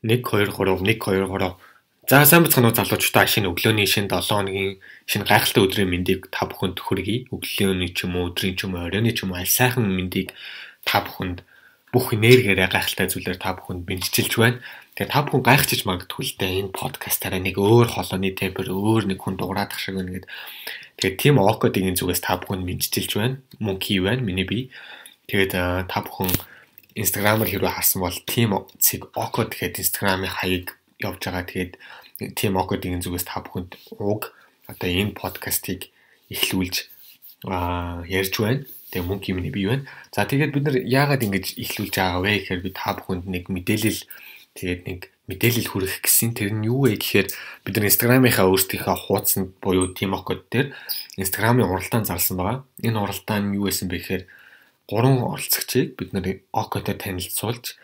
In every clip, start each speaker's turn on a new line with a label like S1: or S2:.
S1: 1 2 3 1 2 3. За сайн бацхан уу залуучдаа шинэ өглөөний шинэ 7 хоногийн шинэ гайхалтай өдрийн мэндийг та бүхэнд хүргэе. Өглөөний ч юм уу, өдрийн ч юм уу, оройны ч юм уу аль сайхан мэндийг та бүхэнд бүх энергиараа гайхалтай зүйлээр та бүхэнд бэлтжилж байна. Тэгээ та бүхэн гайхчихж магадгүй л дээ энэ подкастаараа нэг өөр холооны темпер өөр нэг хүн дуграадах шиг байна гэд. Тэгээ тийм OkoD-ийн зүгээс та бүхэнд бэлтжилж байна. Мөн кий байна миний бие. Тэгээд та бүхэн Инстаграмаар хэрвээ харсан бол team OkoD гэдэг Инстаграмын хаяг явж байгаа. Тэгээд team OkoD-ийн зүгээс та бүхэнд одоо энэ подкастыг эхлүүлж ярьж байна. Тэгээ мөн кий миний бие байна. За тэгээд бид нар яагаад ингэж эхлүүлж байгаа вэ гэхээр би та бүхэнд нэг мэдээлэл хүргэх гэсэн. Тэр нь юу вэ гэхээр бид нар Инстаграмынхаа өөрсдийнхөө хуудсанд буюу team OkoD дээр Инстаграмын уралдаан зарласан байгаа. Энэ уралдаан юу байсан бэ гэхээр 3 оролцогчийг бид нар OkoD-д танилцуулж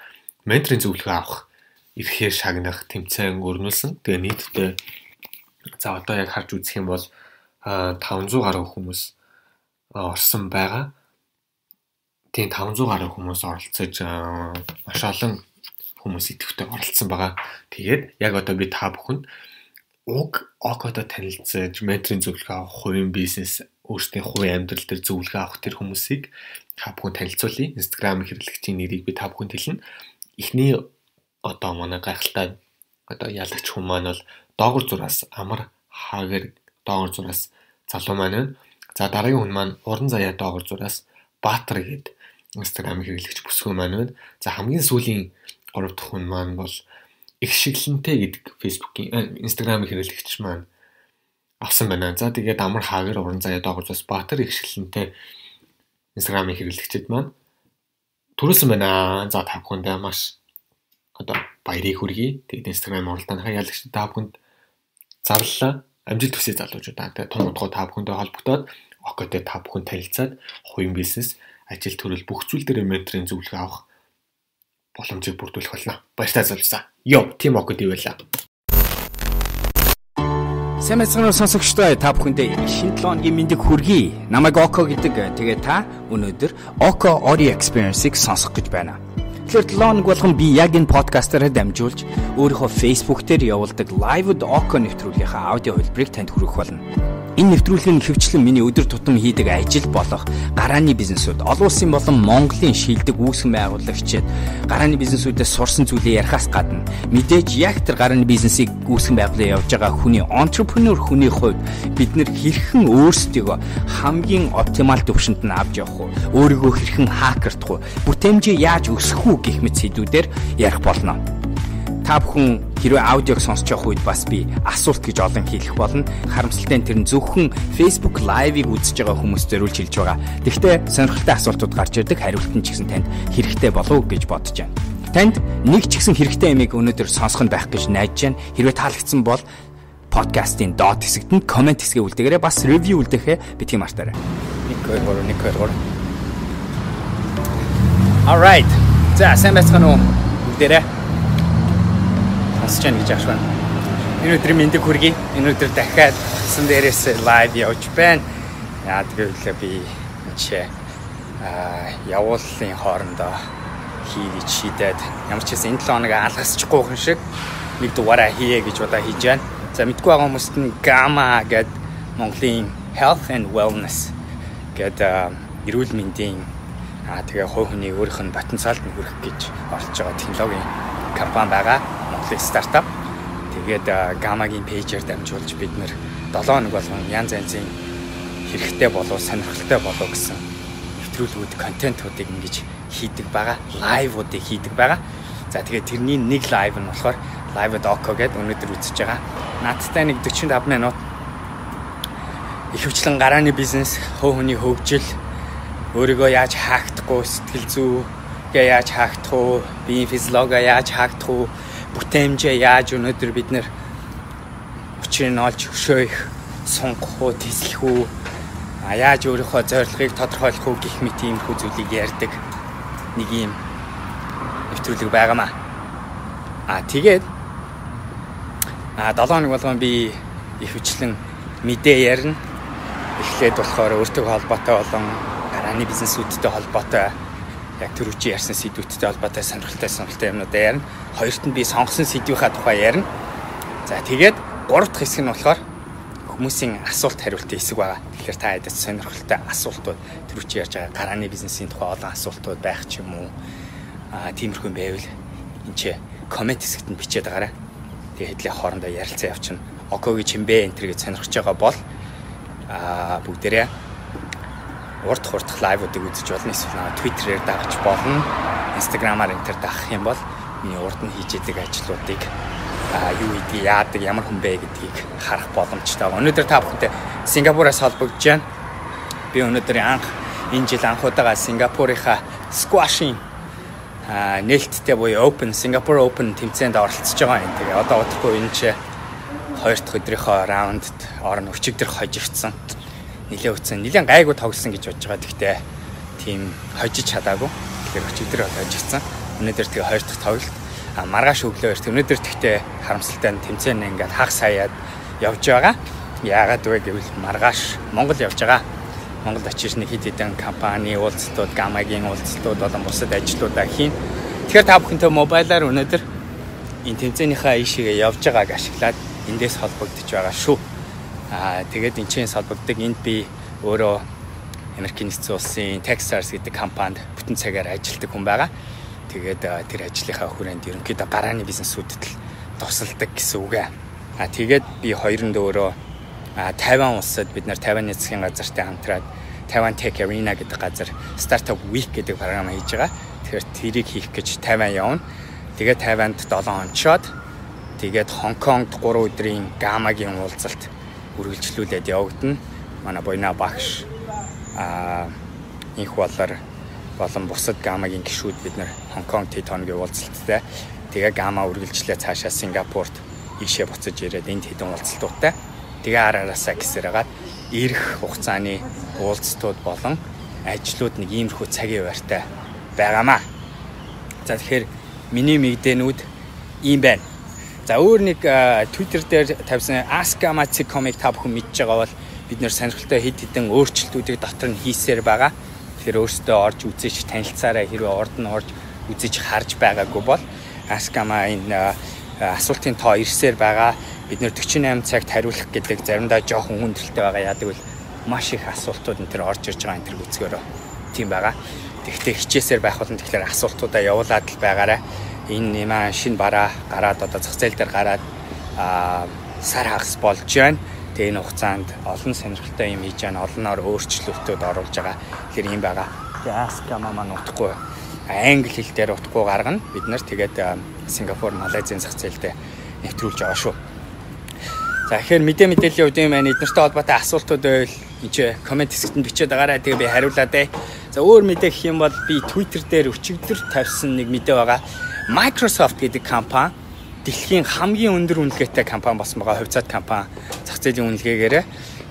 S1: менторын зөвлөгөө авах, ирэхээр шагнах тэмцээн өрнүүлсэн. Тэгээ нийтдээ за одоо яг харж үзэх юм бол 500 гаруй хүмүүс орсон байгаа. Тийм 500 гаруй хүмүүс оролцож маш олон хүмүүс идэвхтэй оролцсон байгаа. Тэгээд яг одоо би та бүхэнд OkoD-д танилцаж менторын зөвлөгөө авах, хувийн бизнес, өөрсдийн хувийн амьдрал дээр зөвлөгөө авах тэр хүмүүсийг та бүхэн танилцуулъя. Инстаграм хэрэглэгчийн нэрийг би та бүхэнд хэлнэ. Эхний одоо манай гайхалтай одоо ялагч хүн маань бол доогор зураас амар хаагэр доогор зураас залуу маань байна. За дараагийн хүн маань уран заяа доогор зураас Баатар гэдэг Инстаграм хэрэглэгч бүсгүй маань байна. За хамгийн сүүлийн 3 дахь хүн маань бол Үнтэй гэдэг Фэйсбүүкийн Инстаграм хэрэглэгч маань авсан байна. За тэгээд амар хаагэр уран заяа доогор зураас Баатар Үнтэй Инстаграмын хэрэглэгчид маань төрүүлсэн байна. За та бүхэнд маш одоо баярыг хүргэе. Тэгээд Инстаграм уралдаанхаа ялагчид та бүхэнд зарлалаа. Амжилт хүсье залуучуудаа. Тэгээд том удаа та бүхэндээ холбогдоод OkoD та бүхэн танилцаад хувийн бизнес, ажил төрөл бүх зүйл дээр менторын зөвлөгөө авах боломжийг бүрдүүлэх болно. Баяртай залуусаа. Йоо, team OkoD байлаа.
S2: Сэмэцгэн сонсогчдоо та бүхэндээ шинэ 7 хоногийн мэндийг хүргэе. Намайг Oko гэдэг. Тэгээ та өнөөдөр OkoD experience-ийг сонсох гэж байна. Тэгэхээр 7 хоног болгон би яг энэ подкастаараа дамжуулж өөрийнхөө Facebook дээр явуулдаг live-д Oko нэвтрүүлгийнхаа аудио хэлбэрийг танд хүргэх болно. Энэ нэвтрүүлгийн хөвчлэн миний өдөр тутам хийдэг ажил болох гарааны бизнесүүд, олон улсын болон Монголын шилдэг үүсгэн байгуулагчид гарааны бизнесүүдээс сурсан зүйлээ ярихаас гадна мэдээж яг тэр гарааны бизнесийг үүсгэн байгуулан явж байгаа хүний entrepreneur хүний хувьд бид нэр хэрхэн өөрсдийгөө хамгийн оптимал төвшөнд нь авч явах вэ? Өөрийгөө хэрхэн хакердах вэ? Бүтээмжээ яаж өсгөх үү гэх мэт сэдвүүдээр ярих болно. Та бүхэн хэрвээ аудиог сонсож явах үед бас би асуулт гэж олон хэлэх болно. Харамсалтай нь тэр нь зөвхөн Facebook live-ыг үзэж байгаа хүмүүс зориулж хэлж байгаа. Тэгэхдээ сонирхолтой асуултууд гарч ирдэг, хариулт нь ч гэсэн танд хэрэгтэй болов уу гэж бодож байна. Танд нэг ч гэсэн хэрэгтэй юмыг өнөөдөр сонсох нь байх гэж найдаж байна. Хэрвээ таалагдсан бол подкастын доод хэсэгт нь комент хэсгээ үлдээгээрэй, бас ревю үлдээхээ битгий мартаарай. 1 2 3 Alright. За сайн байцгаана уу? Бүгдээрээ сонсож байна гэж ахшваа. Өнөөдрийн мэндийг хүргэе. Өнөөдөр дахиад сан дээрээс лайв явж байна. Яа тэгэхээр би явууллын хоорондоо хийгий шийдээд ямар ч гэсэн энэ 7 хоног алгасчихгүй хүн шиг нэг дугаараа хийе гэж удаа хийж байна. За мэдгүй байгаа хүмүүст нь Gamma гэдэг Монголын Health and Wellness гэдэг эрүүл мэндийн тэгээ хувь хүний өөрийнх нь потенциалд нь хүрэх гэж орж байгаа технологийн компани байгаа. Монголын стартап. Тэгээд Gamma-гийн пэйжээр дамжуулж бид нэр 7 хоног болгон янз янзын хэрэгтэй болов, сонирхолтой болов гэсэн нэвтрүүлгүүд, контентуудыг ингэж хийдэг байгаа. Лайвуудыг хийдэг байгаа. За тэгээд тэрний нэг лайв нь болохоор Live-д Oko гэдэг өнөөдөр үзэж байгаа. Наадтай нэг 45 минут ихэвчлэн гарааны бизнес, хувь хүний хөгжил, өөрийгөө яаж хаагдахгүй, сэтгэл зүйгээ яаж хаагдах уу, биеийн физиологиа яаж хаагдах уу, бүтээмжээ яаж өнөөдөр бид нэр учрыг нь олж өшөөх, сунгах уу, тэслэх үү, яаж өөрийнхөө зорилгыг тодорхойлох уу гэх мэт иймэрхүү зүйлийг ярьдаг нэг юм нэвтрүүлэг байгаамаа. Тэгээд 7 хоног болгон би ихэвчлэн мэдээ ярина. Эхлээд болохоор өөртөө холбоотой болон гарааны бизнесүүдтэй холбоотой яг тэр үчи ярьсан сэдвүүдтэй холбоотой сонирхолтой юмнуудаа ярина. Хоёрт нь би сонгосон сэдвийнхаа тухай ярина. За тэгээд гурав дахь хэсэг нь болохоор хүмүүсийн асуулт хариултын хэсэг байгаа. Тэгэхээр та хэдэд сонирхолтой асуултууд тэр үчи ярьж байгаа гарааны бизнесийн тухай олон асуултууд байх ч юм уу. Тиймэрхүү байвал энэ ч комент хэсэгт нь бичээд байгаарай. Тэгээд хэдлийн хоорондоо ярилцсан явчихна. OkoD чимбэ энэ гэж сонирхож байгаа бол бүгдээрээ урт лайвуудыг үзэж болно. Эсвэл Твиттерээр дагаж болно. Инстаграмаар энэ төр дагах юм бол миний урд нь хийж идэг ажлуудыг юу идэх, яадаг, ямар хүн бэ гэдгийг харах боломжтой. Өнөөдөр та бүхэнтэй Сингапураас холбогдож байна. Би өнөөдрийн энэ жил анхудаага Сингапурынхаа squashing нээлттэй буюу Open Singapore Open тэмцээнд оролцож байгаа юм. Тэгээ одоо удахгүй энэ ч 2 дахь өдрийнхөө раундд орон өчигдөр хожигдсан. Нилээн гайгүй тоглосон гэж бодож байгаа. Гэхдээ тийм хожиж чадаагүй. Тэгэхээр өчигдөр хожигдсан. Өнөөдөр тэгээ 2 дахь тоглолт маргааш өглөө эрт. Өнөөдөр тэгтээ харамсалтай нь тэмцээн ингээд хагас хаяад явж байгаа. Яагаад вэ гэвэл маргааш Монгол явж байгаа. Монгол очиж нэг хэд хэдэн компани уулзалтууд, гамагийн уулзалтууд болон бусад ажлуудаа хийн. Тэгэхээр та бүхэнтэй мобайлаар өнөөдөр энэ тэмцээнийхээ ишигээ явж байгааг ашиглаад эндээс холбогдож байгаа шүү. Тэгээд энэчээс холбогддог энд би өөрөө Америкийн нэгдсэн улсын Texas гэдэг компанид бүтэн цагаар ажилладаг хүн байгаа. Тэгээд тэр ажлынхаа хүрээнд ерөнхийдөө гарааны бизнесүүдэд л тусалдаг гэсэн үг. Тэгээд би хоёронд өөрөө Тайван улсад бид нар Тайваны засгийн газартай хамтраад Taiwan Tech Arena гэдэг газар Startup Week гэдэг програм хийж байгаа. Тэгэхээр тэрийг хийх гэж Тайван явна. Тэгээд Тайванд 7 онцоод тэгээд Хонконгд 3 өдрийн гамагийн уулзалт үргэлжлүүлээд явагдана. Манай Буйна багш инх болон бусад гамагийн гишүүд бид нар Хонконг Титоногийн уулзалттай. Тэгээ гама үргэлжлээ цаашаа Сингапурт ийшээ буцаж ирээд энд хэдэн уулзалтуудтай. Тэгээ араасаа гисэрээд ирэх хугацааны уулзалтууд болон ажлууд нэг иймэрхүү цагийн байртай байгаамаа. За тэгэхээр миний мэдээнүүд ийм байна. За өөр нэг Twitter дээр тавьсан Ask Amazing comic та бүхэн мэдж байгаа бол бид нэр сонирхолтой хэд хэдэн өөрчлөлтүүдийг дотор нь хийсээр байгаа. Тэгэхээр өөртөө орж үзэж танилцаараа хэрвээ орд нь орж үзэж харж байгаагүй бол Ask Ama энэ асуултын тоо ирсээр байгаа. Бид нэр 48 цагт хариулах гэдэг заримдаа жоохон хүндрэлтэй байгаа. Яадаг бол маш их асуултууд энэ төр орж ирж байгаа энэ төр үзгээрөө тийм байгаа. Тэгэхдээ хичээсээр байх бол тэгэхээр асуултуудаа явуулаад л байгаарай. Энэ нэмаа шинэ бараа гараад одоо зах зээл дээр гараад сар хагас болж байна. Тэгээ энэ хугацаанд олон сонирхолтой юм хийж байна. Олноор өөрчлөлтүүд оруулж байгаа. Тэгэхээр юм байгаа. Тэгээ Ask Ama маань утгагүй англи хэл дээр утгагүй гаргана. Бид нар тэгээд Сингапур, Малайзийн зах зээлдээ нэвтрүүлж байгаа шүү. За тэгэхээр мэдээллийн хувьд юм байна. Эднэртэй холбоотой асуултууд байвал энэ комент хэсэгт нь бичээд байгаарай. Тэгээ би хариулаад бай. За өөр мэдээ гэх юм бол би Twitter дээр өчигдөр тавьсан нэг мэдээ байгаа. Microsoft гэдэг компани дэлхийн хамгийн өндөр үнэлгээтэй компани болсон байгаа. Хувьцаат компани зах зээлийн үнэлгээгээрээ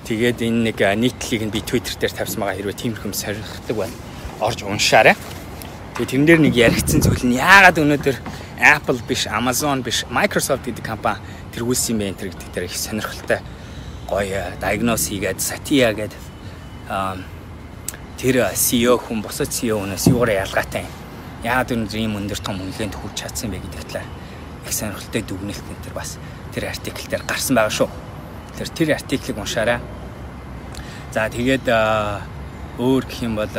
S2: тэгээд энэ нэг нийтлэлийг нь би Twitter дээр тавьсан байгаа. Хэрвээ тиймэрхүү сонирхдаг бол орж уншаарай. Тэгээд тэрэн дээр нэг яригдсан зүйл нь яагаад өнөөдөр Apple биш, Amazon биш, Microsoft гэдэг компани тэргүүлсэн юм бэ энэ гэдэг дээр их сонирхолтой гоё диагноз хийгээд Satya гэдэг тэр CEO хүн босод CEO-наас юугаар ялгаатай юм. Яагаад өндөр ийм өндөр том үнэлгээнд хүрч чадсан бэ гэдэг талаар их сонирхолтой дүгнэлт энэ төр бас тэр артикл дээр гарсан байгаа шүү. Тэр артиклыг уншаарай. За тэгээд өөр гэх юм бол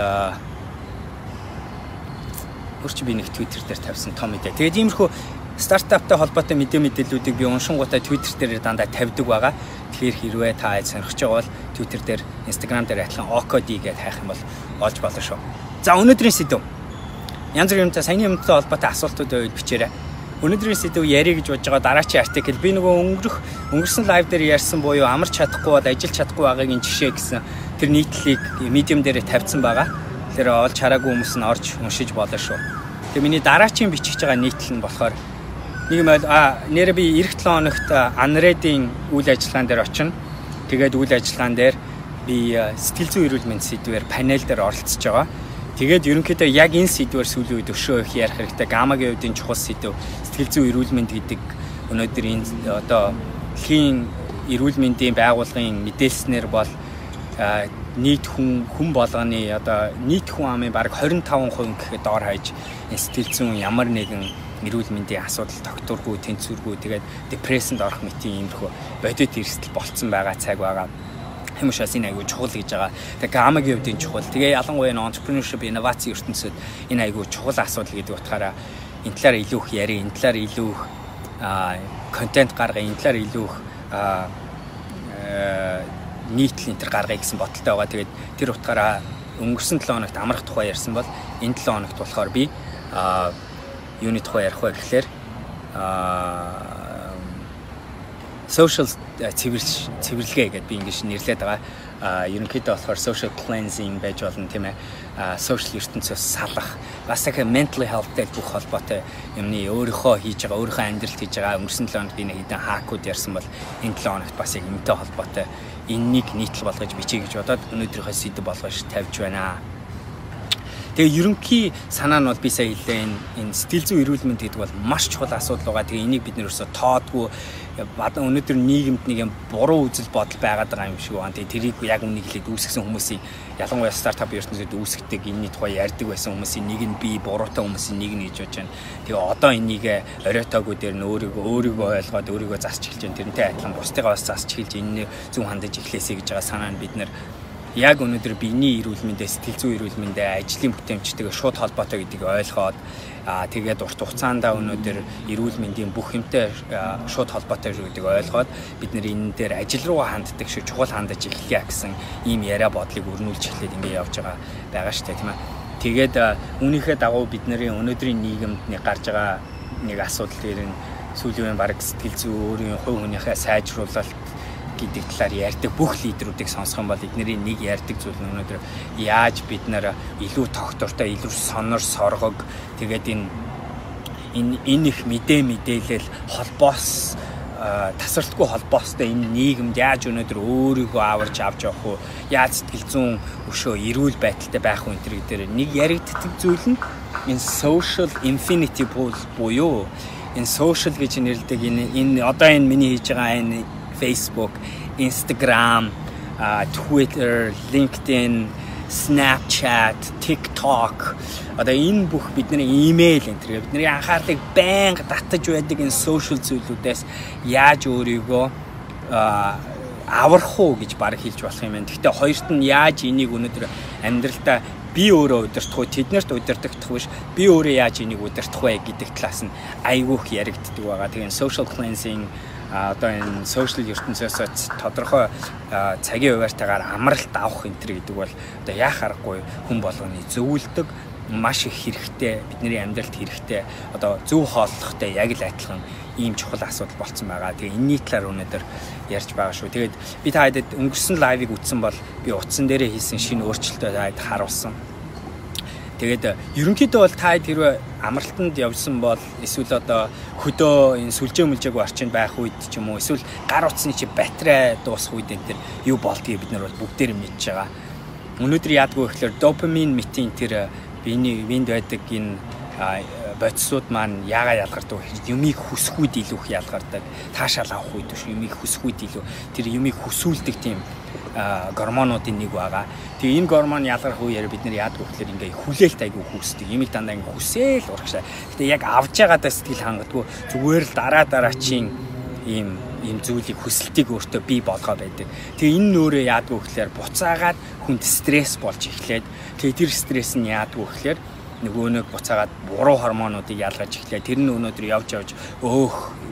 S2: өөрч би нэг Twitter дээр тавьсан том мэдээ. Тэгээд иймэрхүү стартаптай холбоотой мэдээллүүдийг би уншингуудаа Twitter дээр дандаа тавьдаг байгаа. Тэгэхээр хэрвээ та сонирхож байгаа бол Twitter дээр, Instagram дээр адилхан OkoD гэдээ хайх юм бол олж болно шүү. За өнөөдрийн сэдв. Янз бүрийн саяны юмтай холбоотой асуултууд байвал бичээрэй. Өнөөдрийн сэдв яриа гэж бодож байгаа дараачийн артикл би нөгөө өнгөрсөн лайв дээр ярьсан буюу амарч чадахгүй бол ажиллаж чадахгүй байгаагийн жишээ гэсэн тэр нийтлэлийг Medium дээр тавьсан байгаа. Тэр олж хараагүй хүмүүс нь орж уншиж болно шүү. Тэгээ миний дараачийн бичих байгаа нийтлэл нь болохоор нэг юм нэрээ би эх 7 хоногт Unread-ийн үйл ажиллагаан дээр очино. Тэгээд үйл ажиллагаан дээр би сэтгэл зүйн эрүүл мэндийн сэдвээр панел дээр оролцож байгаа. Тэгээд ерөнхийдөө яг энэ сэдвээр сүүлийн үед өшөө их ярих хэрэгтэй. Гамагийн үеийн чухал сэдв сэтгэл зүйн эрүүл мэнд гэдэг өнөөдөр энэ одоо дэлхийн эрүүл мэндийн байгууллагын мэдээлснээр бол нийт хүн болгоны одоо нийт хүн амын бараг 25% гэхэд доор хаяж сэтгэл зүйн ямар нэгэн эрүүл мэндийн асуудал тогтворгүй, тэнцвэргүй, тэгээд депрессэнд орох мэтийн иймэрхүү бодит эрсдэл болцсон байгаа цаг байгаа. Хэмшээс энэ айгүй чухал гэж байгаа. Тэгээ гамагийн хувьд энэ чухал. Тэгээ ялангуяа энэ entrepreneurship инноваци ертөнцид энэ айгүй чухал асуудал гэдэг утгаараа энэ талаар илүү их яри, энэ талаар илүү их контент гаргая, энэ талаар илүү их нийтлэл энэ төр гаргая гэсэн бодолтой байгаа. Тэгээд тэр утгаараа өнгөрсөн 7 хоногт амрах тухай ярьсан бол энэ 7 хоногт болохоор би юуны тухай ярих вэ гэхээр social цэвэрлэгээ гэдээ би ингэж нэрлээд байгаа. Ерөнхийдөө болохоор social cleansing байж болно тийм ээ. Social ертөнцөөс салах, бас их mental health-тэй бүх холбоотой юмны өөрийнхөө хийж байгаа, өөрийнхөө амьдралд хийж байгаа өнгөрсөн 7 хоногт би нэг хэдэн хаакууд ярьсан бол энэ 7 хоногт бас яг энэтэй холбоотой энэнийг нийтлэл болгож бичиж гэж бодоод өнөөдрийнхөө сэдв болгож тавьж байна. Тэгээ ерөнхий санаа нь бол би сая хэллээ энэ сэтгэл зүйн эрүүл мэнд гэдэг бол маш чухал асуудал байгаа. Тэгээ энийг бид нэрсээ тоодгүй өнөөдөр нийгэмд нэг юм буруу үзэл бодол байгаад байгаа юм шиг байна. Тэгээ тэрийг яг үнийг хэлээд үүсгэсэн хүмүүсийн ялангуяа стартап ертөнцид үүсгдэг энэний тухай ярьдаг байсан хүмүүсийн нэг нь би буруутай хүмүүсийн нэг нь гэж бодож байна. Тэгээ одоо энийг оройтоогүй дээр нь өөрийгөө ойлгоод өөрийгөө засч эхэлж байна. Тэрнтэй адилхан бусдыгаа бас засч эхэлж энэ зөв хандаж эхлэсэй гэж байгаа санаа нь бид нэр яг өнөөдөр биений эрүүл мэндээ, сэтгэл зүйн эрүүл мэндээ, ажлын бүтээмжтэйгээ шууд холбоотой гэдгийг ойлгоод тэгээд урт хугацаанд өнөөдөр эрүүл мэндийн бүх юмтай шууд холбоотой гэдгийг ойлгоод бид нэр энэ дээр ажил руугаа ханддаг шиг чухал хандаж эхлэе гэсэн ийм яриа бодлыг өрнүүлж эхлээд ингэ явж байгаа шүү дээ тийм ээ. Тэгээд үүнийхээ дагуу бид нарын өнөөдрийн нийгэмд нэг гарч байгаа нэг асуудал дээр нь сүүлийн баг сэтгэл зүй өөрийн хувь хүнийхээ сайжруулалт гэдэг талаар ярьдаг бүх лидерүүдийг сонсох юм бол эднэрийн нэг ярьдаг зүйл нь өнөөдөр яаж бид нэр илүү тогтвортой, илүү сонор соргог тэгээд энэ их мэдээлэл холбоос тасралтгүй холбоостой энэ нийгэмд яаж өнөөдөр өөрийгөө аварж авч явах вэ? Яаж сэтгэл зүйн өшөө эрүүл байдалтай байх вэ энэ дээр нэг яригддаг зүйл нь энэ social infinity буюу энэ social гэж нэрлэдэг энэ одоо энэ миний хийж байгаа энэ Фэйсбүүк, Инстаграм, Твиттер, LinkedIn, Snapchat, TikTok одоо энэ бүх бидний имэйл энэ төр бидний анхаарлыг байнга татаж байдаг энэ social зүйлүүдээс яаж өөрийгөө аврах уу гэж баг хэлж болох юм байна. Гэхдээ хоёрт нь яаж энийг өнөөдөр амьдралдаа би өөрөө удирдах уу, тэднэрт удирдах биш, би өөрөө яаж энийг удирдах вэ гэдэг талаас нь айгүйх яригддаг байгаа. Тэгээ social cleansing одоо энэ social ертөнцөөс тодорхой цагийн хуваарьтайгаар амралт авах энэ төр гэдэг бол одоо яах аргагүй хүн болгоны зөвлөдөг маш их хэрэгтэй бидний амьдралд хэрэгтэй одоо зөв хооллохтой яг л адилхан ийм чухал асуудал болцсон байгаа. Тэгээ энэний талаар өнөөдөр ярьж байгаа шүү. Тэгээд би та хэдэд өнгөрсөн лайвыг үзсэн бол би утсан дээрээ хийсэн шинэ өөрчлөлтөө таад харуулсан. Тэгээд ерөнхийдөө бол та хэрвээ амралтанд явсан бол эсвэл одоо хөдөө энэ сүлжээ мүлжээгүй орчинд байх үед ч юм уу эсвэл гар утасны чи батарей дуусах үед энэ төр юу болдгийг бид нар бол бүгдээр мэдж байгаа. Өнөөдөр яадгүй гэхээр допамин мэтийн тэр биенд байдаг энэ бодисууд маань яагаад ялгардаг вэ? Юмыг хүсэхүйд илүү их ялгардаг. Таашаал авах үед биш юмыг хүсэхүйд илүү тэр юмыг хүсүүлдэг тийм гормонуудын нэг байгаа. Тэгээ энэ гормон ялгарх үеэр бид нар яадаг вэ гэхээр ингээ хүлээлт айгүй хүсдэг. Юмыг дандаа ингээ хүсээл урагшаа. Гэтэ яг авж байгаадаа сэтгэл хангадгүй зүгээр л дараачийн ийм зүйлийг хүсэлтийг өөртөө бий болгоо байдаг. Тэгээ энэ нөөрэ яадаг вэ гэхээр буцаагаад хүнд стресс болж эхлээд тэгээ тэр стресс нь яадаг вэ гэхээр нөгөө нэг буцаагаад буруу гормонуудыг ялгаж эхлэе. Тэр нь өнөөдөр явж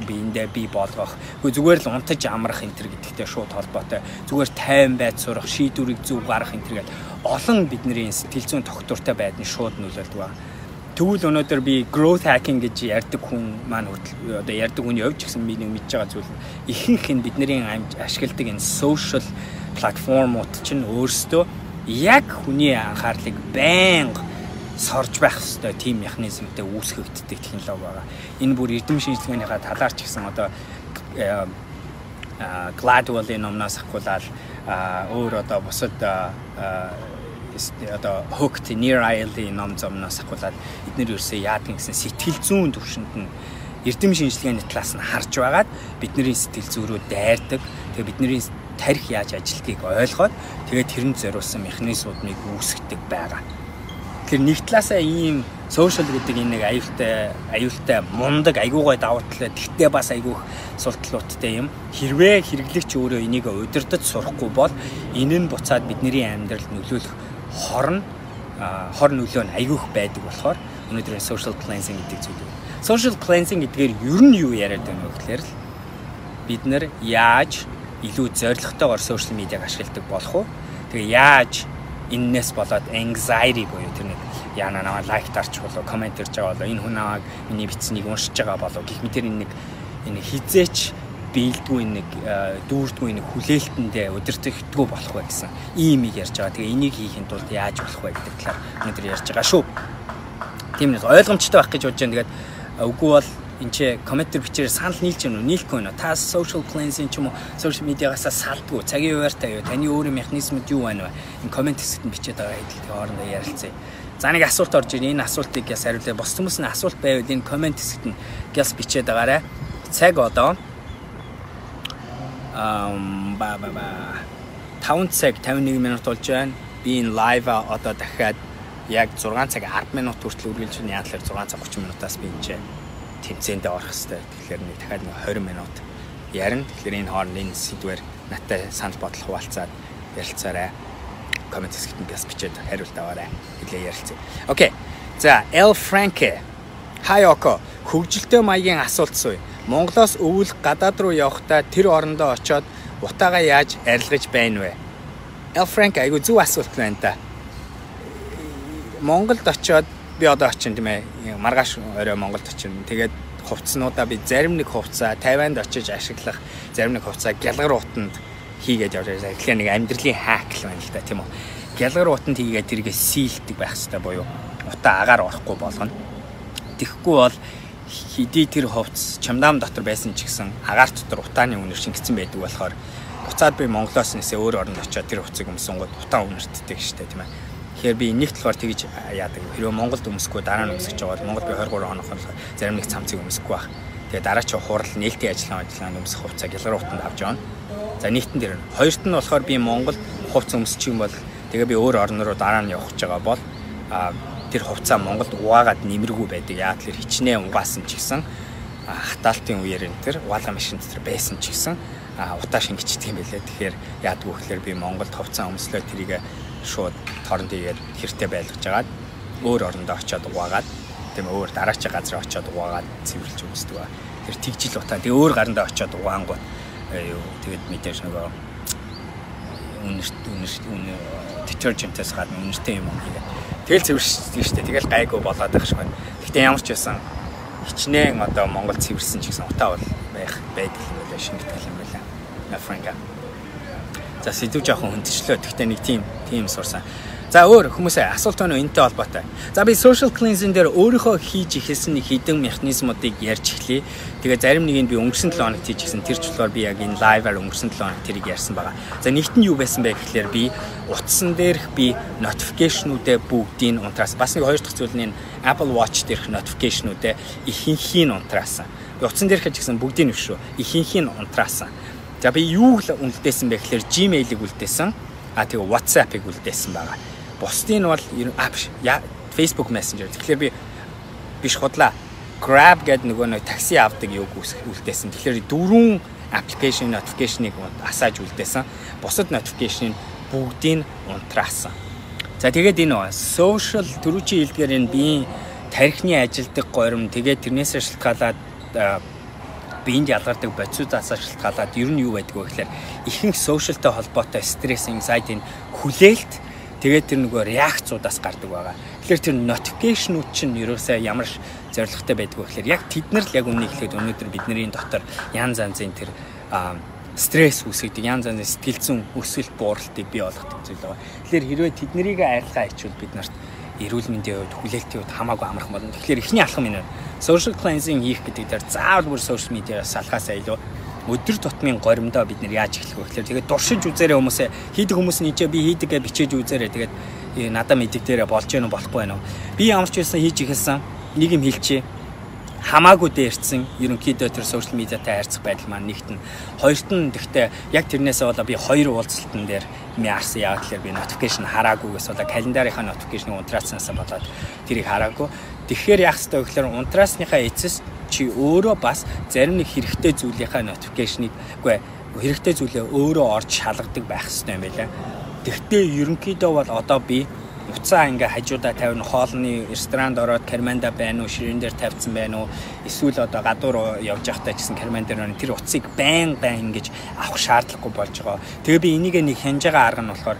S2: биендээ бий болгох. Зүгээр л унтаж амрах энэ төр гэдэгтэй шууд холбоотой. Зүгээр тайван байж сурах, шийдвэрийг зөв гаргах энэ төр гэдэг олон бидний сэтгэл зүйн тогтвортой байдны шууд нөлөөлдөг ба. Тэгвэл өнөөдөр би growth hacking гэж ярьдаг хүн маань одоо ярьдаг хүний хувьд ч гэсэн би нэг мэдж байгаа зүйл нь ихэнх нь бидний ашигладаг энэ social платформуд чинь өөрсдөө яг хүний анхаарлыг байнга сорж байх ёстой тийм механизмтэй үүсгэгддэг технологи байгаа. Энэ бүр эрдэм шинжилгээнийхээ талаар ч гэсэн одоо Gladwell-ийн номноос ахгуулаад өөр одоо бусад одоо Hooked Near Isle-ийн ном зомноос ахгуулаад эдгээр ерөөсөө яадаг гэсэн сэтгэл зүйн төвшөнд нь эрдэм шинжилгээний талаас нь харж байгаад бидний сэтгэл зүй рүү дайрдаг. Тэгээ бидний тарих яаж ажилтгийг ойлгоод тэгээд тэрэнд зориулсан механизмуудыг үүсгдэг байгаа. Тэгэхээр нэг талаасаа ийм сошиал гэдэг энэ нэг аюултай мундаг айгуугай давуу талаа тэгтээ бас айгуух сул талуудтай юм. Хэрвээ хэрэглэгч өөрөө энийг удирдах сурахгүй бол энэ нь буцаад бидний амьдралд нөлөөлөх хор нөлөө нь айгуух байдаг болохоор өнөөдрийн social cleansing гэдэг зүйл. Social cleansing гэдгээр ер нь юу яриад байна вэ гэхээр бид нар яаж илүү зорилготойгоор social media-г ашигладаг болох вэ? Тэгээ яаж энэс болоод anxiety буюу тэр нэг яана намаа лайк дарч болоо, коммент ирж байгаа болоо, энэ хүн намайг миний бичснийг уншиж байгаа болоо гэх мэт энэ хизээч биелдгүй нэг дүүрдгүй нэг хүлээлтэндээ удирдахдгүй болох вэ гэсэн ийм ярьж байгаа. Тэгээ энийг хийхин тулд яаж болох вэ гэдэг талаар өнөөдөр ярьж байгаа шүү. Тийм нэг ойлгомжтой байх гэж бодож байна. Тэгээд үгүй бол энэ ч комментэр бичээр санал нийлж гэнэ үү, нийлэхгүй нэ. Та social cleansing ч юм уу, social media-гаас салдгүй, цагийн хуваартай юу, таны өөрийн механизмд юу байна вэ? Энэ коммент хэсэгт нь бичээд байгаа хэдэлтэй хоорондоо ярилцъя. За нэг асуулт орж ирээ. Энэ асуултыг яс хариулъя. Бос хүмүүс нь асуулт байвал энэ коммент хэсэгт нь яс бичээд байгаарай. Цаг одоо 5 цаг 51 минут болж байна. Би энэ лайв одоо дахиад яг 6 цаг 10 минут хүртэл үргэлж нь яатлаар 6 цаг 30 минутаас би энэ тэмцээндээ орох хэрэгтэй. Тэгэхээр нэг дахиад 20 минут ярина. Тэгэхээр энэ хооронд энэ сэдвээр надтай санал бодол хуваалцаад ярилцаарай. Коммент хэсэгт нь бас бичээд хариулт аваарай. Хэлээ ярилцъя. Окей. За, L Franke. Hi Oko. Хөгжөлтэй маягийн асуулт сууя. Монголоос өвөл гадаад руу явахдаа тэр орондоо очиод утаагаа яаж арилгаж байна вэ? L Franke айгу зөв асуулт байна та. Монголд очиод би одоо очин тийм ээ. Маргааш орой Монголд очин. Тэгээд хувцснуудаа би зарим нэг хувцаа Тайванд очиж ашиглах, зарим нэг хувцаа Гялгар утанд хийгээд явж байгаа. Тэгэхээр нэг амьдралын хак л байна л да тийм үү. Гялгар утанд хийгээд тэргээ сийлдэг байх хэрэгтэй буюу утаа агаар орохгүй болгоно. Тэгэхгүй бол хэдий тэр хувцс чамдаам дотор байсан ч гэсэн агаар дотор утааны үнэр шингэсэн байдаг болохоор буцаад би Монголоос нэсээ өөр оронд очиод тэр хувцсыг өмсөнгөд утаа үнэртдэг штэ тийм ээ. Тэгэхээр би нэгт болохоор тэгж яадаг. Хэрвээ Монголд өмсөхгүй дараа нь өмсөж байгаа бол Монгол би 23 хоног зарим нэг цамцыг өмсөхгүй байх. Тэгээ дараа чи хурал нээлтийн ажиллагаанд өмсөх хувцас Гялгар утанд авч явна. За нийтэн дээр нь. Хоёрт нь болохоор би Монголд хувцас өмсчих юм бол тэгээ би өөр орн руу дараа нь явах гэж байгаа бол тэр хувцас Монголд угаагаад нэмэргүй байдаг. Яа тэгэхээр хичнээн угаасан ч гэсэн хатаалтын үеэр энэ тэр угаалгын машин дотор байсан ч гэсэн утаа шингэчдэг юм байлээ. Тэгэхээр яадгүй гэхээр би Монголд хувцас өмслөө тэрийг шууд торрент хийгээд хэртэй байлгаж агаад өөр орондоо очиод угаагаад тийм өөр дараачийн газар очиод угаагаад цэвэрлж өмсдөг ба. Тэр тэгжил утаа тэгээ өөр гарандаа очиод угаангууд юу тэгээд мэдээж нөгөө detergent-ээс гадна үнэртэй юм хийгээд тэгэл цэвэршдэг шүү дээ. Тэгэл гайгүй болоод байх шиг байна. Гэхдээ ямар ч байсан хичнээн одоо Монгол цэвэрсэн ч гэсэн утаа бол байдаг юм байлаа, шингэдэг юм байлаа. Африка. За сэдв жоохон хүндчлөө. Гэхдээ нэг тийм сурсан. За өөр хүмүүсээ асуулт байна уу энэтэй холбоотой. За би social cleansing дээр өөрийнхөө хийж ихсэн нэг хідэн механизмуудыг ярьж эхлэе. Тэгээ зарим нэгэнд би өнгөрсөн 7 хоногт хийчихсэн тэр чөлөөр би яг энэ лайваар өнгөрсөн 7 хоногт тэрийг ярьсан байгаа. За нэгт нь юу байсан бэ гэхлээр би утсан дээрх би notification-уудаа бүгдийг унтраас бас нэг хоёр дахь зүйл нь Apple Watch дээрх notification-уудаа ихэнхийг унтраасан. Би утсан дээрх гэсэн бүгдийг нь биш шүү. Ихэнхийг унтраасан. За би юу үлдээсэн бэ гэхлээр Gmail-ыг үлдээсэн. Тэгээ WhatsApp-ыг үлдээсэн байгаа. Бусдын бол Facebook Messenger. Тэгэхээр би биш худлаа Grab гэдэг нөгөө такси авдаг юуг үлдээсэн. Тэгэхээр 4 application notification-ыг асааж үлдээсэн. Бусад notification бүгдийг унтраасан. За тэгээд энэ social төрүүчийн хэлдгээр энэ биеийн тархины ажилдаг горим тэгээд тэрнээс шалтгаалаад биеинд ялгардаг бодисуудаас шалтгаалаад ер нь юу байдг вэ гэхээр ихэнх сошиалтай холбоотой стресс, anxiety, хүлээлт тэгээд тэр нөгөө реакцуудаас гардаг байгаа. Тэгэхээр тэр notification-ууд чинь ерөөсөө ямар зорилготой байдг вэ гэхээр яг тэд нар л яг үннийг хэлэхэд өнөөдөр бидний дотор янз янзын тэр стресс үүсгэдэг, янз янзын сэтгэл зүйн өсөлт бууралтыг бий болгодог зүйл байгаа. Тэгэхээр хэрвээ тэднийг арилгаа хийчихвэл бид нарт эрүүл мэндийн хувьд, хүлээлтийн хувьд хамаагүй амархан болно. Тэгэхээр эхний алхам энэ social cleansing хийх гэдэг дээр заавал бүр social media-аас салхаасаа илүү өдөр тутмын горимдоо бид нэр яаж эхлэх вэ гэхээр тэгээд дуршиж үзээрэй хүмүүсээ хийдэг хүмүүс нь ичээ би хийдэг гэж бичээж үзээрэй тэгээд надад мэддэг дээрээ болж гэнэ болохгүй байна уу би ямар ч байсан хийж ихэлсэн нэг юм хэлчихье хамаагүй дээрсэн ерөнхийдөө тэр сошиал медиатай харьцах байдал маань нэгт нь хоёрт нь гэхдээ яг тэрнээсээ болоо би хоёр уулзалтан дээр харсан. Яг тэгэхээр би notification хараагүйгээс болоо календарынхаа notification-ыг унтраацсанаас болоод тэрийг хараагүй. Тэгэхээр яах ёстой вэ гэхээр унтраасныхаа эцэс чи өөрөө бас зарим нэг хэрэгтэй зүйлийнхаа notification-ыг хэрэгтэй зүйлээ өөрөө орж шалгадаг байх ёстой юм байлаа. Тэгтээ ерөнхийдөө бол одоо би уцаа ингээ хажуудаа тавина, хоолны ресторанд ороод карманда байна уу, ширэн дээр тавьсан байна уу, эсвэл одоо гадуур явж байхдаа ч гэсэн карман дээр тэр уцыг байн ингэж авах шаардлагагүй болж байгаа. Тэгээ би энийг нэг хянж байгаа арга нь болохоор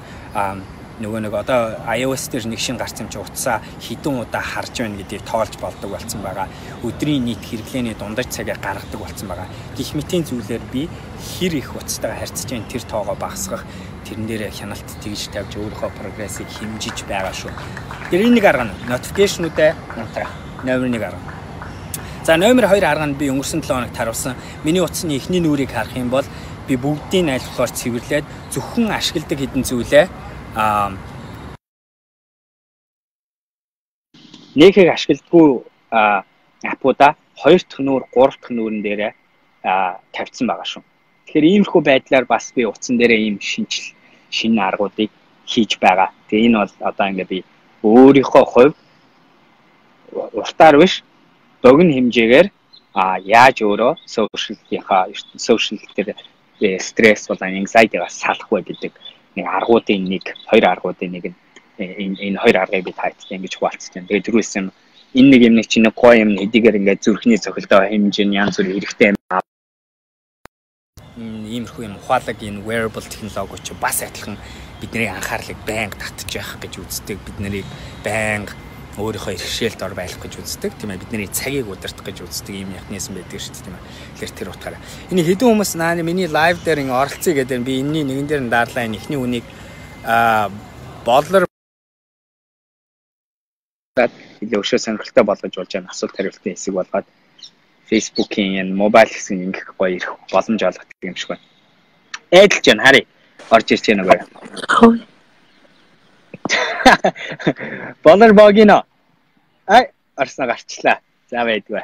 S2: нөгөө одоо iOS дээр нэг шин гарсан чи утсаа хідэн удаа харж байна гэдгийг тоолж болдог болсон байгаа. Өдрийн нийт хэрэглээний дундаж цагийг гаргадаг болсон байгаа. Гэх мэтийн зүйлээр би хэр их утастайгаа харьцаж байна тэр тоогоо багасгах, тэрэн дээр хяналт тэгж тавьж өөрийнхөө прогрессыг хэмжиж байгаа шүү. Тэр нэг арга нь notification-уудаа унтрах. Номер 1 арга. За номер 2 арга нь би өнгөрсөн 7 хоногт харуулсан. Миний утасны эхний нүрийг харах юм бол би бүгдийг аль болохоор цэвэрлээд зөвхөн ашигладаг хэдэн зүйлээ нэхийг ашигладаггүй аппуудаа 2 дахь нүүр, 3 дахь нүүрэн дээрээ тавьсан байгаа шүү. Тэгэхээр иймэрхүү байдлаар бас би утсан дээрээ ийм шинэ аргуудыг хийж байгаа. Тэгээ энэ бол одоо ингээ би өөрийнхөө хувьд уртаар биш богино хэмжээгээр яаж өөрөө сошиал дээр стресс болон anxiety-гаас салах вэ гэдэг нэг аргуудын хоёр аргуудын нэг энэ хоёр аргыг би таацтай ингэж хуваалцаж байна. Тэгээд түрүүс юм энэ нэг юм чинь гоё юм хэдийгээр ингээд зүрхний цохилдоо хэмжээ янз бүр хэрэгтэй юм. Иймэрхүү юм ухаалаг энэ wearable технологи ч бас адилхан бидний анхаарлыг байнга татж явах гэж үздэг. Бид нарыг байнга өөрийнхөө иргэшээлд ор байлгах гэж үздэг. Тийм ээ, бидний цагийг удирдах гэж үздэг юм механизм байдаг шүү дээ, тийм ээ. Тэгэхээр тэр утгаараа энэ хэдэн хүмүүс миний лайв дээр ингэ оролцъё гэдэг би энэний нэгэн дээр нь даарлаа энэ ихний үнийг боллор илүү өшөө сонирхолтой болгож болж байгаа асуулт хариултын хэсэг болгоод Фэйсбүүкийн энэ мобайл хэсэг ингэх гоё ирэх боломж олгодог юм шиг байна. Эдэлж байна харъя. Орж ирж байна уу? Болор богино. Орсноо гарчлаа. За байдгүй.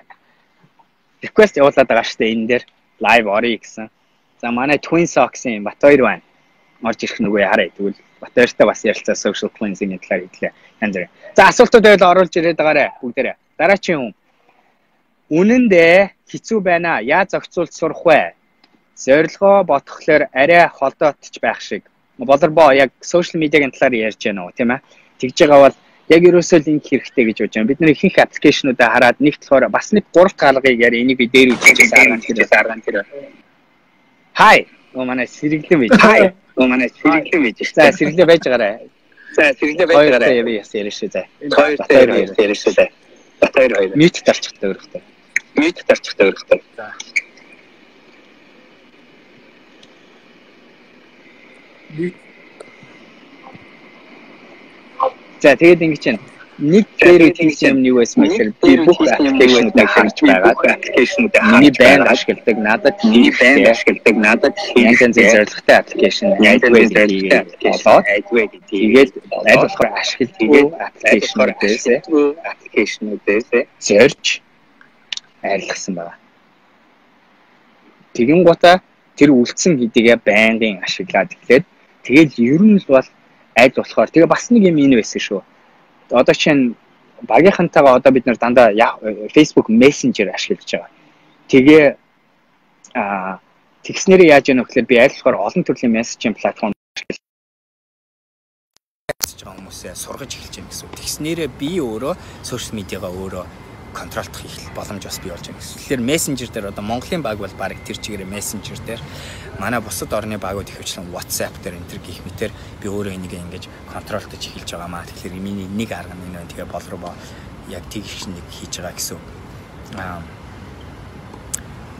S2: Request явуулаад байгаа штэ энэ дээр live орё гэсэн. За манай Twin Socks-ийн Батбаяр байна. Орж ирэх нүгөө харъя. Тэгвэл Батбаяртай бас ярилцаа social cleansing-ийн талаар хэллээ. Янз. За асуултууд байвал оруулж ирээд байгаарэ бүгдээрээ. Дараагийн хүн. Үнэндээ хэцүү байна. Яаж зохицуулж сурах вэ? Зорилгоо бодхолоор арай холдоотч байх шиг. Болорбоо яг social media-гийн талаар ярьж байна уу, тийм ээ? Тэгж байгаа бол яг ерөөсөө линк хэрэгтэй гэж бодож байна. Бид нэр ихэнх аппликейшнуудаа хараад нэгт болохоор бас нэг 3 дахь алгыг яриа энийг би дээр үзчихсэн арга нь тэр. Хай. Манай зэрэгцээд байж. Хай. Манай зэрэгцээд байж. За зэрэгцээд байж байгаарай. За зэрэгцээд байж байгаарай. Би яс яриаш заа. Хоёр яриаш заа. Хоёр. Мьют тарчихтай өрхтэй. Мьют тарчихтай өрхтэй. За. За тэгээд ингэж байна. Нэг дээр тэгж юм юу байсан мэхээр би бүх аппликейшнуудыг харж байгаа. Аппликейшнуудыг харж байна ашигладаг надад янз янзын зорилготой аппликейшн тэгээд аль болохоор ашигладаг аппликейшнуудээс зорж арилгасан байна. Тэгин гутаа тэр үлдсэн хэдийгээ байнгын ашиглаад эхлээд тэгэл ер нь л бол аль болохоор тэгээ бас нэг юм энэ байсан шүү. Одоо чинь багийнхантайгаа одоо бид нар дандаа Facebook Messenger ашиглаж байгаа. Тэгээ тэгснээрээ яаж яах вэ гэхээр би аль болохоор олон төрлийн мессежинг платформ ашиглаж байгаа хүмүүсээ сургаж эхэлж байна гэсэн. Тэгснээрээ би өөрөө сошиал медиагаа өөрөө контролдох их боломж бас бий болж байна гэсэн. Тэгэхээр мессенжер дээр одоо Монголын баг бол баг тэр чигээрээ мессенжер дээр манай бусад орны багууд ихэвчлэн WhatsApp дээр энэ төр гих мэтэр би өөрөө энийг ингэж контролдож эхэлж байгаамаа. Тэгэхээр миний нэг арга нь энэ тэгээ болроо яг тэгш нэг хийж байгаа гэсэн.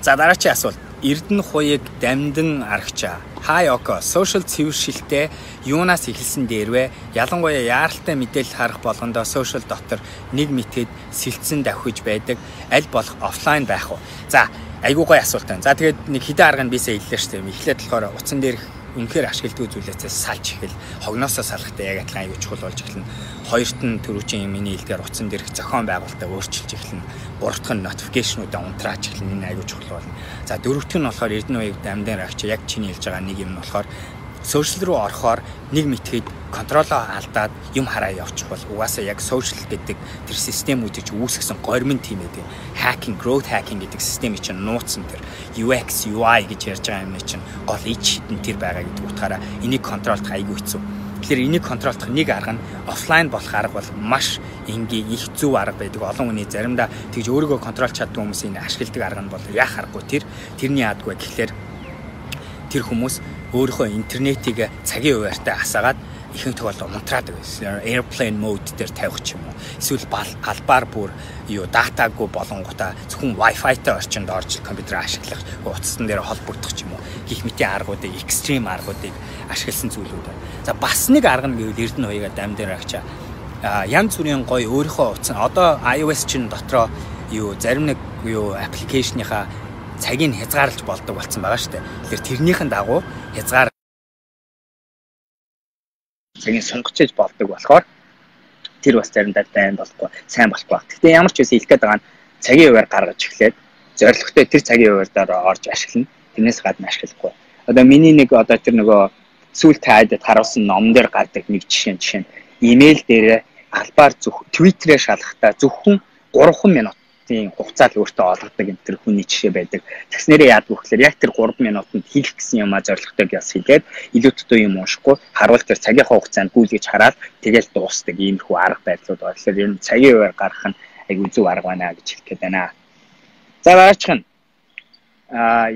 S2: За дараагийн асуулт. Эрдэнэ хуйг дамдан аргачаа. Хай Око, social цэвэршилтэй юунаас эхэлсэн дээрвэ? Ялангуяа яаралтай мэдээлэл харах болгондоо social дотор нэг мэтэд сэлцэн давхиж байдаг. Аль болох офлайн байх уу? За, айгуу гоё асуулт байна. За тэгээд нэг хэдэн арга нь бисээ хэллээ шүү дээ. Эхлээд болохоор утсан дээрх үнэхээр ашигладаг зүйлээсээ салж ихэл хогноосоо салахтай яг адилхан аюул чухал болж эхэлнэ. Хоёрт нь түрүүчийн миний хэлдгээр утсан дээрх зохион байгуулалтаа өөрчилж эхэлнэ. Гуравт нь нотификейшнуудаа унтрааж эхэлнэ. Энэ аюул чухал болно. За дөрөвт нь болохоор эрдэнэ үеийн амьдын рагч яг чиний хэлж байгаа нэг юм нь болохоор сошиал руу орохоор нэг мэтгэд контролоо алдаад юм хараа явчих бол угаасаа яг сошиал гэдэг тэр системүүдийг үүсгэсэн гормын тим гэдэг hacking, growth hacking гэдэг системийг чинь нууцсан тэр UX, UI гэж ярьж байгаа юм чинь гол ич хитэн тэр байгаа гэдэг утгаараа энийг контролдох айгүй хэцүү. Тэгэхээр энийг контролдох нэг арга нь офлайн болох арга бол маш энгийн их зөв арга байдаг. Олон хүний заримдаа тэгж өөрийгөө контролж чаддаг хүмүүсийн ашигладаг арга нь бол яах аргагүй тэрний яадгүй гэхлээр тэр хүмүүс өөрийнхөө интернетийг цагийн хуваарьтай асаагаад ихэнх тохиолдолд унтраадаг байсан. Airplane mode дээр тавих ч юм уу. Эсвэл галбаар бүр датагүй болонгуудаа зөвхөн Wi-Fi-тай орчинд орж компьютер ашиглах, утасн дээр холбогдох ч юм уу. Гэх мэтийн аргуудыг, extreme аргуудыг ашигласан зүйлүүд байна. За бас нэг арга нь гэвэл эрдэнэ хоёроо дамдэр агчаа. Янз бүрийн гоё өөрийнхөө утсан. Одоо iOS чинь дотроо зарим нэг аппликейшныхаа цагийг хязгаарлаж болдог болсон байгаа шүү дээ. Тэгэхээр тэрнийхэн дагуу хязгаар цагийг сунгачиж болдог болохоор тэр бас заримдаа дайн болохгүй, сайн болохгүй. Гэхдээ ямар ч үсэн хэлэх гээд байгаа нь цагийн хуваар гаргаж эхлээд зорилготой тэр цагийн хуваараар орж ашиглана. Тэрнээс гадна ашиглахгүй. Одоо миний нэг одоо тэр нөгөө сүүлд тайдад харуулсан ном дээр гардаг нэг жишээ нь имэйл дээр албаар Твиттерээ шалгахдаа зөвхөн 3 минут хугацаанд өөртөө олгодог энэ төр хүний жишээ байдаг. Тэгснээрээ яадаг вэ гэхээр яг тэр 3 минутанд хийх гэсэн юмаа зорилготой яс хийгээд илүү төдөө юм уншихгүй харуул тэр цагийнхаа хугацаанд гүйлгэж хараад тэгэл дуустдаг иймэрхүү арга барилууд байна. Тэгэхээр энэ цагийн хуваар гарах нь айгүй зөв арга байна гэж хэлэх гээд байна. За дараачих нь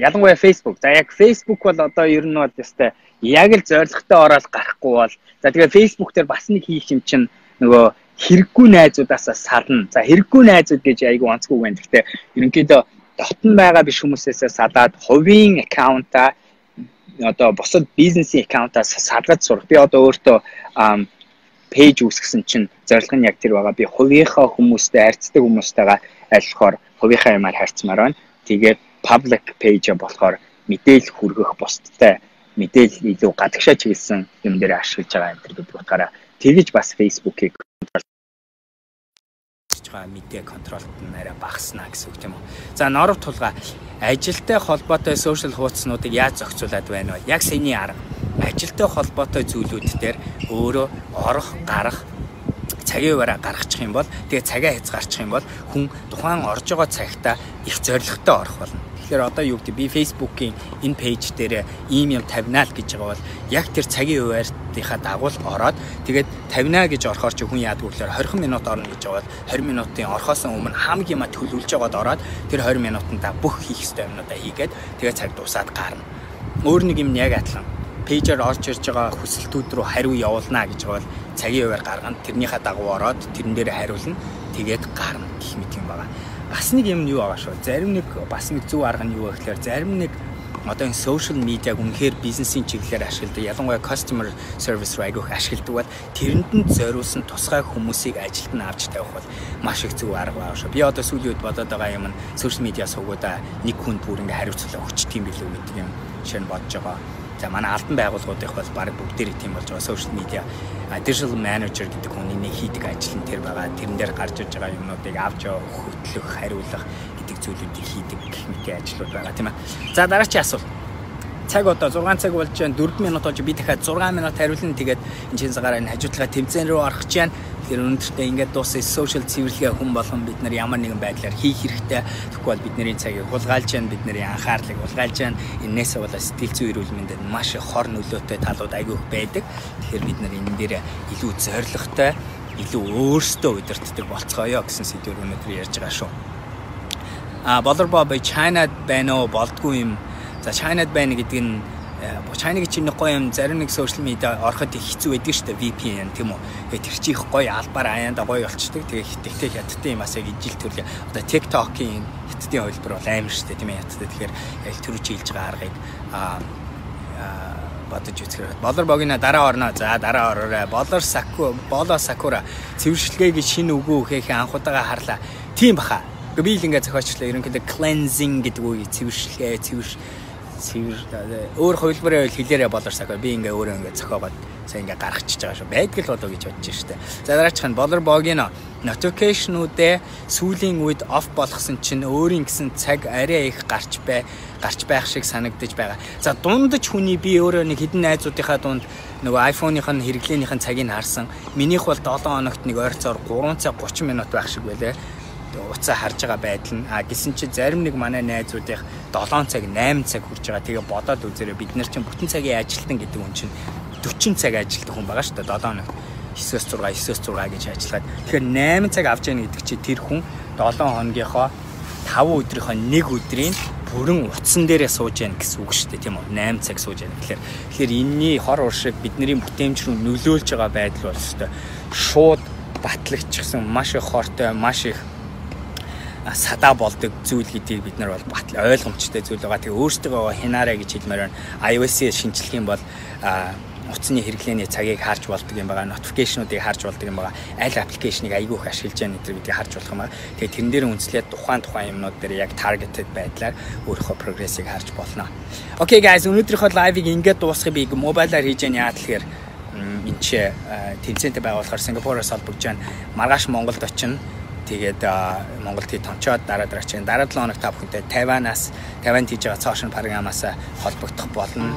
S2: ялангуяа Фэйсбүүк. За яг Фэйсбүүк бол одоо ер нь бол ястай яг л зорилготой ороод гарахгүй бол за тэгээ Фэйсбүүк дээр бас нэг хийх юм чинь нөгөө хэрэггүй найзуудаас сална. За хэрэггүй найзууд гэж айгүй онцгүй байна. Гэхдээ ерөнхийдөө дотн байгаа биш хүмүүсээс салаад хувийн аккаунтаа одоо босод бизнесийн аккаунтаас салгаж сурах. Би одоо өөртөө пэйж үүсгэсэн чинь зорилго нь яг тэр байгаа. Би хувийнхаа хүмүүстэй харьцдаг хүмүүстэйгээ айлхоор хувийнхаа юмар харьцмаар байна. Тэгээд public page болохоор мэдээлэл хүргэх бусдтай мэдээлэл илүү гадагшаа чиглэсэн юм дээр ашиглаж байгаа энэ гэдэг утгаараа тэгэж бас Facebook-ийг мэдээ контролт нь арай багаснаа гэсэн үг тийм үү. За норов тулгаа ажилтай холбоотой сошиал хуудаснуудыг яаж зохицуулаад байна вэ? Яг саяны арга ажилтай холбоотой зүйлүүд дээр өөрөө орох, гарах цагийн хуваараа гаргачих юм бол тэгээ цагаа хязгаарчих юм бол хүн тухайн орж байгаа цагтаа их зоригтой орох болно. Тэгэхээр одоо юу гэдэг би Facebook-ийн энэ пэйж дээр ийм юм тавина л гэж байгаа бол яг тэр цагийн хуваарийнхаа дагуу ороод тэгээд тавина гэж орохоор чи хүн яадаг вэ гэхээр 20 минут орно гэж байгаа бол 20 минутын орохоос өмнө хамаг юмаа төлөвлөж байгаад ороод тэр 20 минутанда бүх хийх ёстой юмнуудаа хийгээд тэгээд цаг дуусаад гарна. Өөр нэг юм яг адилхан пэйжээр орж ирж байгаа хүсэлтүүд рүү хариу явуулна гэж байгаа бол цагийн хуваар гаргана. Тэрнийхээ дагуу ороод тэрэн дээр хариулна. Тэгээд гарна гэх мэт юм байна. Бас нэг юм нь юу байгаа шүү. Зарим нэг бас нэг зөв арга нь юу вэ гэхээр зарим нэг одоо энэ social media үнэхээр бизнесийн чиглэлээр ашигладаг. Ялангуяа customer service райгох ашигладаг бол тэрэнд нь зориулсан тусгай хүмүүсийг ажилд нь авч тавих бол маш их зөв арга байгаа шүү. Би одоо сүүлийн үед бодоод байгаа юм нь social media суугуудаа нэг хүнд бүр ингээ хариуцлага өгчих юм билүү гэдэг юм шинэ бодож байгаа. За манай албан байгууллагуудынх бол баг бүгдээрээ тийм болж байгаа. Social media digital manager гэдэг хүний нэг хийдэг ажил нь тэр байгаа. Тэрэн дээр гарч иж байгаа юмнуудыг авч хөтлөх, хариулах гэдэг зүйлүүдийг хийдэг гэх мэтийн ажлууд байгаа тийм ээ. За дараагийн асуулт. Цаг одоо 6 цаг болж байна. 4 минут болж би дахиад 6 минут хариулна. Тэгээд энэ чинь цагаараа энэ хажуудлага тэмцээн рүү орох гэж байна. Тэгэхээр өнөөдртээ ингээд дуусах social цэвэрлэгээ хүн болгон бид нар ямар нэгэн байдлаар хийх хэрэгтэй. Тэгвэл бидний цагийг хулгайлж байна, бидний анхаарлыг хулгайлж байна. Энээс болоо сэтгэл зүйн эрүүл мэндэд маш их хор нөлөөтэй талууд айгүй их байдаг. Тэгэхээр бид нар энэ дээр илүү зоригтой, илүү өөрсдөө удирддаг болцгоё гэсэн сэдвээр өнөөдөр ярьж байгаа шүү. Болорбоо Чайнад байна уу? Болдгүй юм. За Чайнад байна гэдэг нь Чайнагийн чинь гоё юм зарим нэг social media ороход их хэцүү байдаг шүү дээ VPN тийм үү. Тэгээд тэр чих гоё албаар аяанда гоё болчдөг. Тэгээд хитгэвтэй хятадтай юм асаа гэж жил төрлийн одоо TikTok-ийн хятадын хувилбар бол амар шүү дээ тийм ээ хятадтай. Тэгэхээр яг тэр үчи хэлж байгаа аргыг бодож үзэхээр болор богино дараа орно. За дараа ороорой. Боло сакура цэвэршилгээгийн шинэ үгөө өгөхийн анхудаага харлаа. Тийм баха. Би л ингээд зохиочлаа ерөнхийдөө cleansing гэдэг үгийг цэвэршилгээ цэвэр өөр хувилбараа хэлээрээ болорсаахгүй би ингээ өөрөө ингээ зохиогоод сая ингээ гаргачихж байгаа шүү. Байдгал болоо гэж бодож штэ. За дараачихын болорбогийн notification-уудээ сүүлийн үед off болгосон чинь өөрийн гэсэн цаг арай их гарч байх шиг санагдаж байгаа. За дундаж хүний би өөрөө нэг хідэн найзуудынхаа дунд нөгөө iPhone-ийнх нь хэрэглээнийх нь цагийг харсан. Минийх бол 7 хоногт нэг ойрцоор 3 цаг 30 минут байх шиг байлаа. Уцаа харж байгаа байдал нь гэсэн чи зарим нэг манай найзуудынх 7 цаг 8 цаг хүрч байгаа. Тэгээ бодоод үзээрэй бид нар чинь бүтэн цагийн ажилтан гэдэг хүн чинь 40 цаг ажилтдаг хүн байгаа шүү дээ 7 хоног 9-6 гэж ажиллаад. Тэгэхээр 8 цаг авч яах гэдэг чи тэр хүн 7 хоногийнхоо 5 өдрийнхөө 1 өдрийн бүрэн утсан дээрээ сууж яах гэсэн үг шүү дээ тийм үү 8 цаг сууж яах тэгэхээр энэний хор уршиг бидний бүтээмж рүү нөлөөлж байгаа байдал бол шүү дээ шууд батлагчсан маш их хортой маш их садаа болдог зүйл гэдгийг бид нар бол батал ойлгомжтой зүйл байгаа. Тэгээ өөрсдөө хянаарай гэж хэлмээр байна. iOS-ийн шинжилгээ бол утасны хэрэглээний цагийг харж болдог юм байгаа. Notification-уудыг харж болдог юм байгаа. Аль аппликейшнийг айгүй их ашиглаж байгаа нэтэр гэдгийг харж болох юм байна. Тэгээ тэрэн дээр үнслээд тухайн юмнууд дээр яг targeted байдлаар өөрийнхөө прогрессыг харж болно. Okay guys, өнөөдрийнхөө лайвыг ингээд дуусгах би мобайлаар хийж яа тэгэхээр энэ ч тэмцээнтэй байгуулахаар Сингапуроос холбогдож байна. Маргааш Монголд очино. Тэгээд Монголд тончоод дараа 7 хоног та бүхэнтэй Тайваньд хийж байгаа Сошиал програмаас холбогдох болно.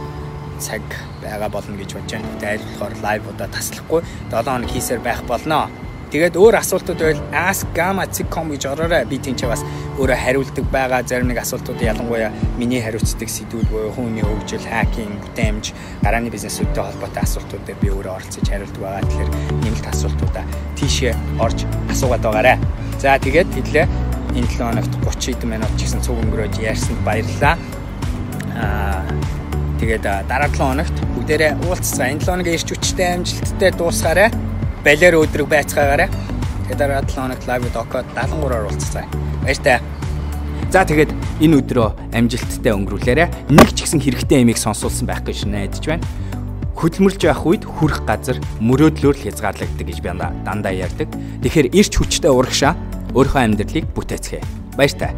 S2: Цаг байгаа болно гэж бодож байна. Тэгээд болохоор лайвуудаа таслахгүй 7 хоног хийсээр байх болно. Тэгээд өөр асуултууд байвал ask@gama.com гэж ороорой. Би тийч бас өөрөө хариулдаг байгаа. Зарим нэг асуултууд ялангуяа миний хариуцдаг сэдвүүд буюу хүний хөгжил, хакинг, бүтээмж, гарааны бизнесүүдтэй холбоотой асуултууд дээр би өөрөө оролцож хариулдаг байгаа. Тэгэхээр нэмэлт асуултуудаа тийшээ орж асуугаад байгаарай. За тэгээд хэлээ энэ 7 хоногт 30 хэдэн минут ч гэсэн цуг өнгөрөөж ярьсанд баярлалаа. Тэгээд дараа 7 хоногт бүгдээрээ уулзцаа. Энэ 7 хоногийн ирч хүчтэй амжилттай дуусгаарай. Балиар өдрөг байцгаагаарай. Тэгээд дараа 7 хоногт лайвд OkoD 73-аар уулзцаа. Баяртай. За тэгээд энэ өдрөө амжилттай өнгөрүүлээрэй. Нэг ч гэсэн хэрэгтэй ямиг сонсуулсан байх гэж найдаж байна. Хөдөлмөрлж явах үед хүрх газар мөрөөдлөөр л хязгаарлагддаг гэж би дандаа ярьдаг. Тэгэхээр ирч хүчтэй урагшаа өөрийнхөө амьдралыг бүтээцгээе. Баяртай.